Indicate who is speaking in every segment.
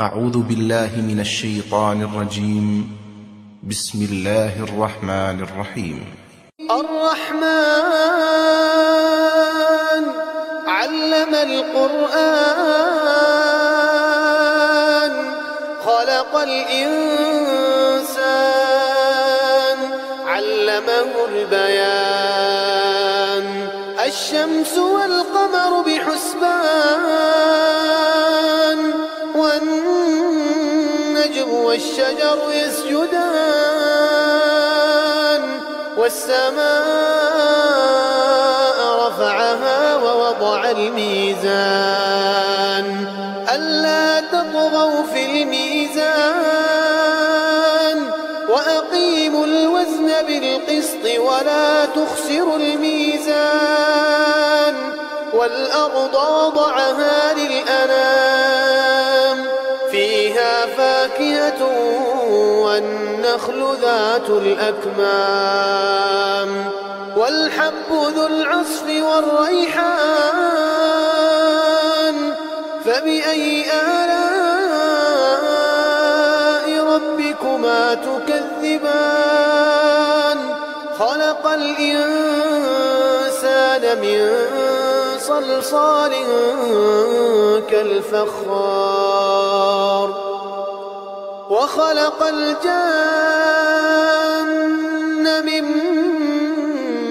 Speaker 1: أعوذ بالله من الشيطان الرجيم. بسم الله الرحمن الرحيم.
Speaker 2: الرحمن علم القرآن خلق الإنسان علمه البيان الشمس والقمر بحسبان والنجم والشجر يسجدان والسماء رفعها ووضع الميزان ألا تطغوا في الميزان وأقيموا الوزن بالقسط ولا تخسروا الميزان والأرض وضعها للأنام فيها فاكهة والنخل ذات الأكمام والحب ذو العصف والريحان فبأي آلاء ربكما تكذبان خلق الإنسان من صلصال كالفخار وخلق الجن من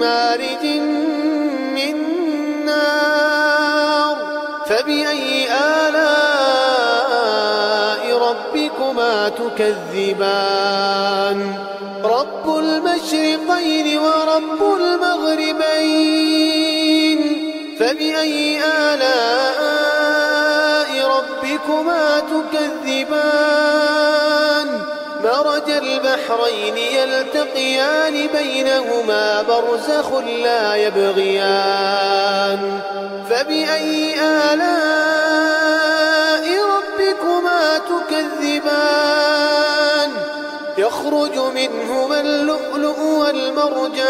Speaker 2: مارج من نار فبأي آلاء ربكما تكذبان رب المشرقين ورب المغربين فبأي آلاء ربكما تكذبان مرج البحرين يلتقيان بينهما برزخ لا يبغيان فبأي آلاء ربكما تكذبان يخرج منهما اللؤلؤ والمرجان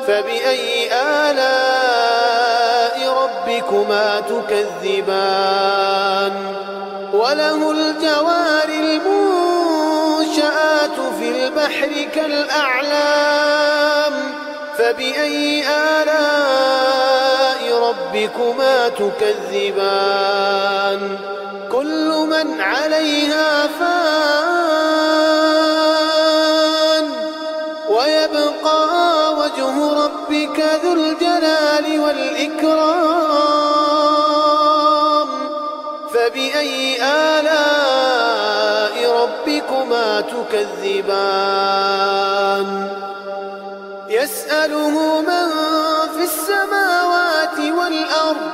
Speaker 2: فبأي آلاء ربكما تكذبان وله الجوار المنشآت في البحر كالأعلام فبأي آلاء ربكما تكذبان كل من عليها فان ويبقى وجه ربك ذو الجلال والإكرام فبأي آلاء ربكما تكذبان يسأله من في السماوات والأرض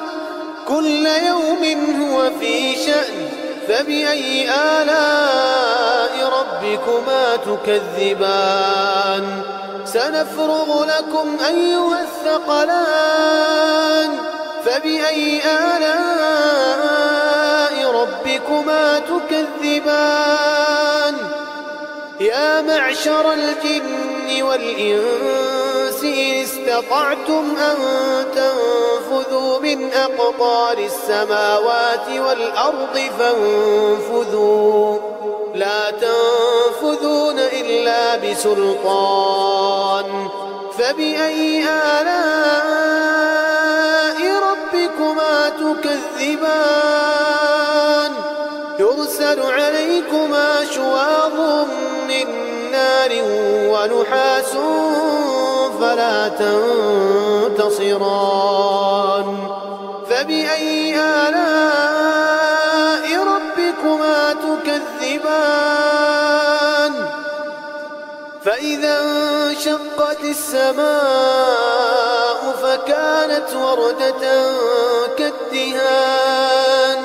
Speaker 2: كل يوم هو في شأن فبأي آلاء ربكما تكذبان سنفرغ لكم أيها الثقلان فبأي آلاء ربكما تكذبان يا معشر الجن والإنس إن استطعتم أن تنفذوا من أقطار السماوات والأرض فانفذوا لا تنفذون إلا بسلطان فبأي آلاء ربكما تكذبان يرسل عليكما شواظ من نار ونحاس فلا تنتصران فبأي آلاء ربكما تكذبان فإذا انشقت السماء فكانت وردة كالدهان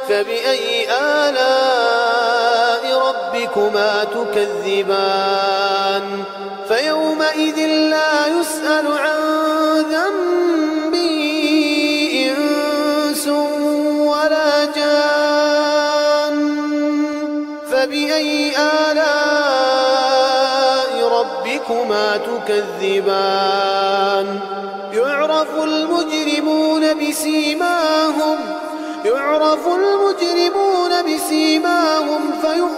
Speaker 2: فبأي آلاء ربكما تكذبان فيومئذ لا يسأل عن ذنبه إنس ولا جان فبأي آلاء ربكما تكذبان يعرف المجرمون بسيماهم يعرف المجرمون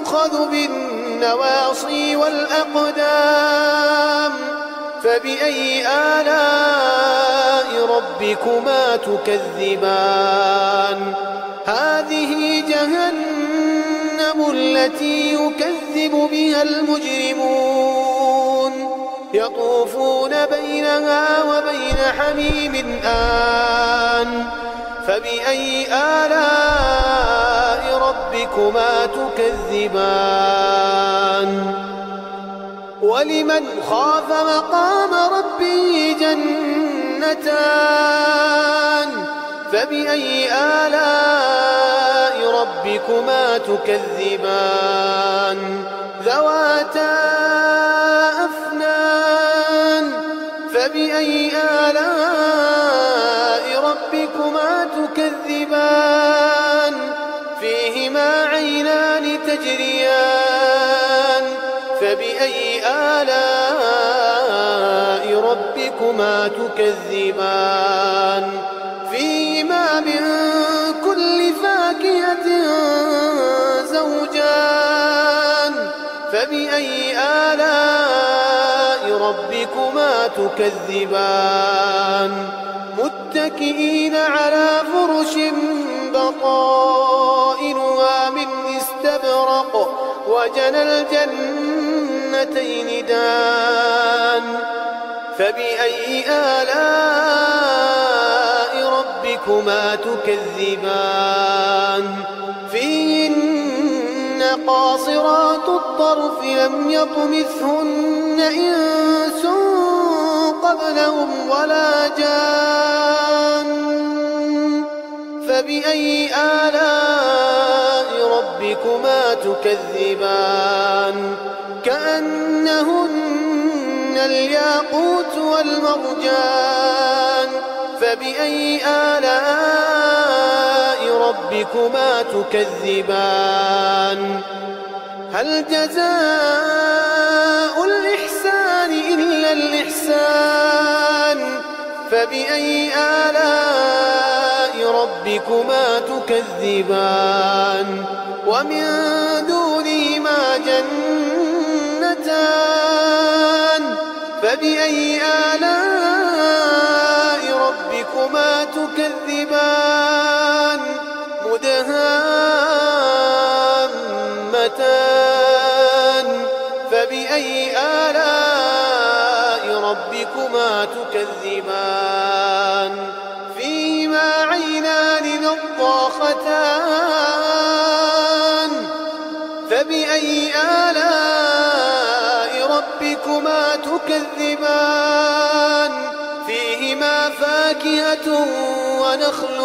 Speaker 2: يؤخذ بالنواصي والأقدام. فبأي آلاء ربكما تكذبان؟ هذه جهنم التي يكذب بها المجرمون، يطوفون بينها وبين حميم آن. فبأي آلاء ربكما تكذبان؟ ولمن خاف مقام ربه جنتان. فبأي آلاء ربكما تكذبان؟ ذواتا أفنان. فبأي آلاء ربكما تكذبان؟ فيهما عينان تجريان. فبأي آلاء ربكما تكذبان؟ فيهما من كل فاكهة زوجان. فبأي آلاء ربكما تكذبان؟ متكئين على فرش بطائنها من استبرق وجنى الجنتين دان. فبأي آلاء ربكما تكذبان؟ فيهن قاصرات الطرف لم يطمثهن إنس قبلهم ولا جان. فبأي آلاء ربكما تكذبان؟ كأنهن الياقوت والمرجان. فبأي آلاء ربكما تكذبان؟ هل جزاء الإحسان إلا الإحسان؟ فبأي آلاء ربكما تكذبان؟ ومن دونهما جنتان. فبأي آلاء ربكما تكذبان؟ مدهامتان. فبأي آلاء ربكما تكذبان؟ فيهما عينان نضاختان. فبأي آلاء ربكما تكذبان؟ فيهما فاكهة ونخل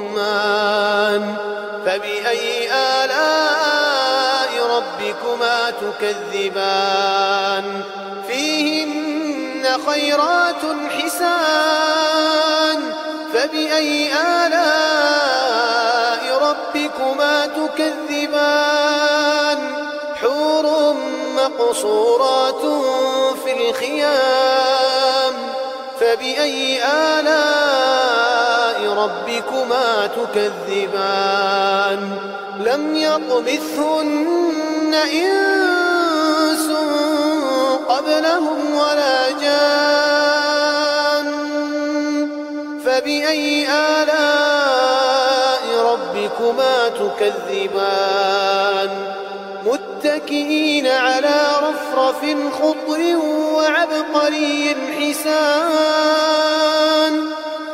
Speaker 2: ورمان. فبأي آلاء ربكما تكذبان؟ فيهن خيرات حسان. فبأي آلاء ربكما تكذبان؟ حور مقصورات في الخيام. فبأي آلاء ربكما تكذبان؟ لم يطمثهن إنس قبلهم ولا جان. فبأي آلاء ربكما تكذبان؟ متكئين على رفرف خضر وعبقري حسان.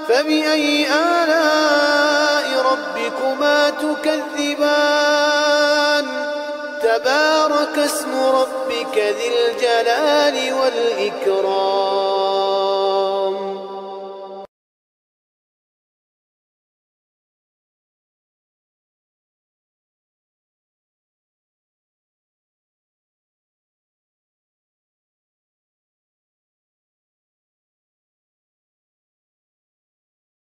Speaker 2: فبأي آلاء ربكما تكذبان؟ تبارك اسم ربك ذي الجلال والإكرام.